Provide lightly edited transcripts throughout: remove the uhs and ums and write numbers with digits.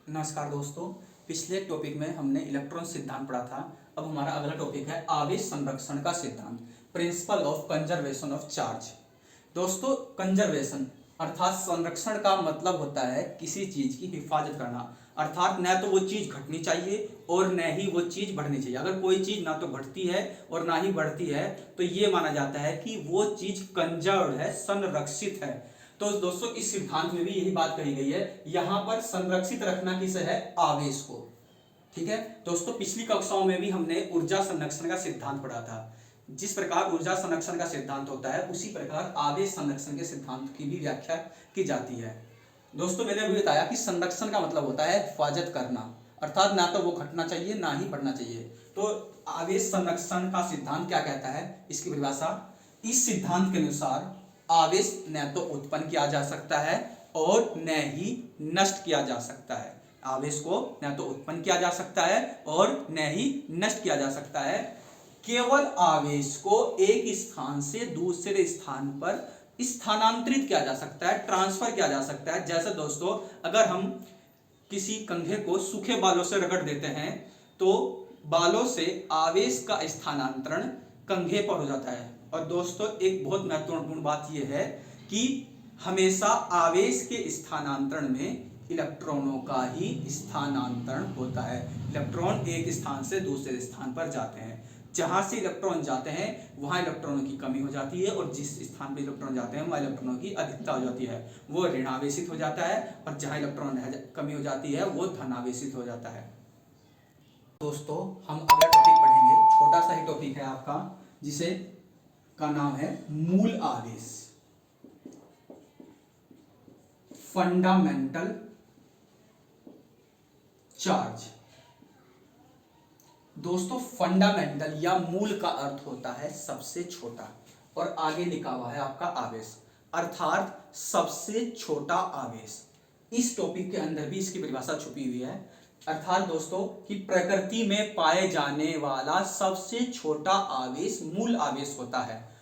नमस्कार दोस्तों। पिछले टॉपिक में हमने इलेक्ट्रॉन सिद्धांत पढ़ा था। अब हमारा अगला टॉपिक है आवेश संरक्षण का सिद्धांत, principle of conservation of charge. दोस्तों, कंजर्वेशन अर्थात संरक्षण का मतलब होता है किसी चीज की हिफाजत करना, अर्थात न तो वो चीज घटनी चाहिए और न ही वो चीज बढ़नी चाहिए। अगर कोई चीज ना तो घटती है और ना ही बढ़ती है तो ये माना जाता है कि वो चीज कंजर्व्ड है, संरक्षित है। तो दोस्तों, इस सिद्धांत में भी यही बात कही गई है। यहां पर संरक्षित रखना किसे है? आवेश को। ठीक है दोस्तों, पिछली कक्षाओं में भी हमने ऊर्जा संरक्षण का सिद्धांत पढ़ा था। जिस प्रकार ऊर्जा संरक्षण का सिद्धांत होता है उसी प्रकार आवेश संरक्षण के सिद्धांत की भी व्याख्या की जाती है। दोस्तों, मैंने अभी बताया कि संरक्षण का मतलब होता है हिफाजत करना, अर्थात ना तो वो घटना चाहिए ना ही बढ़ना चाहिए। तो आवेश संरक्षण का सिद्धांत क्या कहता है, इसकी परिभाषा, इस सिद्धांत के अनुसार आवेश न तो उत्पन्न किया जा सकता है और न ही नष्ट किया जा सकता है। आवेश को न तो उत्पन्न किया जा सकता है और न ही नष्ट किया जा सकता है। केवल आवेश को एक स्थान से दूसरे स्थान पर स्थानांतरित किया जा सकता है, ट्रांसफर किया जा सकता है। जैसे दोस्तों, अगर हम किसी कंघे को सूखे बालों से रगड़ देते हैं तो बालों से आवेश का स्थानांतरण कंघे पर हो जाता है। और दोस्तों, एक बहुत महत्वपूर्ण बात यह है कि हमेशा आवेश के स्थानांतरण में इलेक्ट्रॉनों का ही स्थानांतरण होता है। इलेक्ट्रॉन एक स्थान से दूसरे स्थान पर जाते हैं। जहां से इलेक्ट्रॉन जाते हैं वहां इलेक्ट्रॉनों की कमी हो जाती है और जिस स्थान पर इलेक्ट्रॉन जाते हैं वहां इलेक्ट्रॉनों की अधिकता हो जाती है, वो ऋणावेशित हो जाता है। और जहां इलेक्ट्रॉन कमी हो जाती है वो धनावेशित हो जाता है। दोस्तों, हम अगला टॉपिक पढ़ेंगे, छोटा सा ही टॉपिक है आपका, जिसे का नाम है मूल आवेश, फंडामेंटल चार्ज। दोस्तों, फंडामेंटल या मूल का अर्थ होता है सबसे छोटा, और आगे लिखा हुआ है आपका आवेश, अर्थात सबसे छोटा आवेश। इस टॉपिक के अंदर भी इसकी परिभाषा छुपी हुई है, अर्थात दोस्तों कि प्रकृति में पाए जाने वाला सबसे छोटा आवेश मूल आवेश होता है।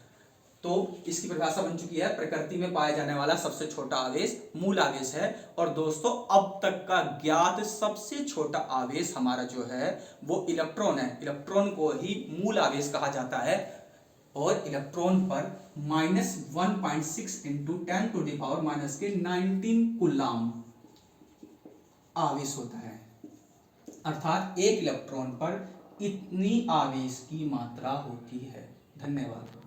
तो इसकी परिभाषा बन चुकी है, प्रकृति में पाया जाने वाला सबसे छोटा आवेश मूल आवेश है। और दोस्तों, अब तक का ज्ञात सबसे छोटा आवेश हमारा जो है वो इलेक्ट्रॉन है। इलेक्ट्रॉन को ही मूल आवेश कहा जाता है। और इलेक्ट्रॉन पर -1.6 इंटू 10⁻⁻⁹ कूलाम आवेश होता है, अर्थात एक इलेक्ट्रॉन पर इतनी आवेश की मात्रा होती है। धन्यवाद।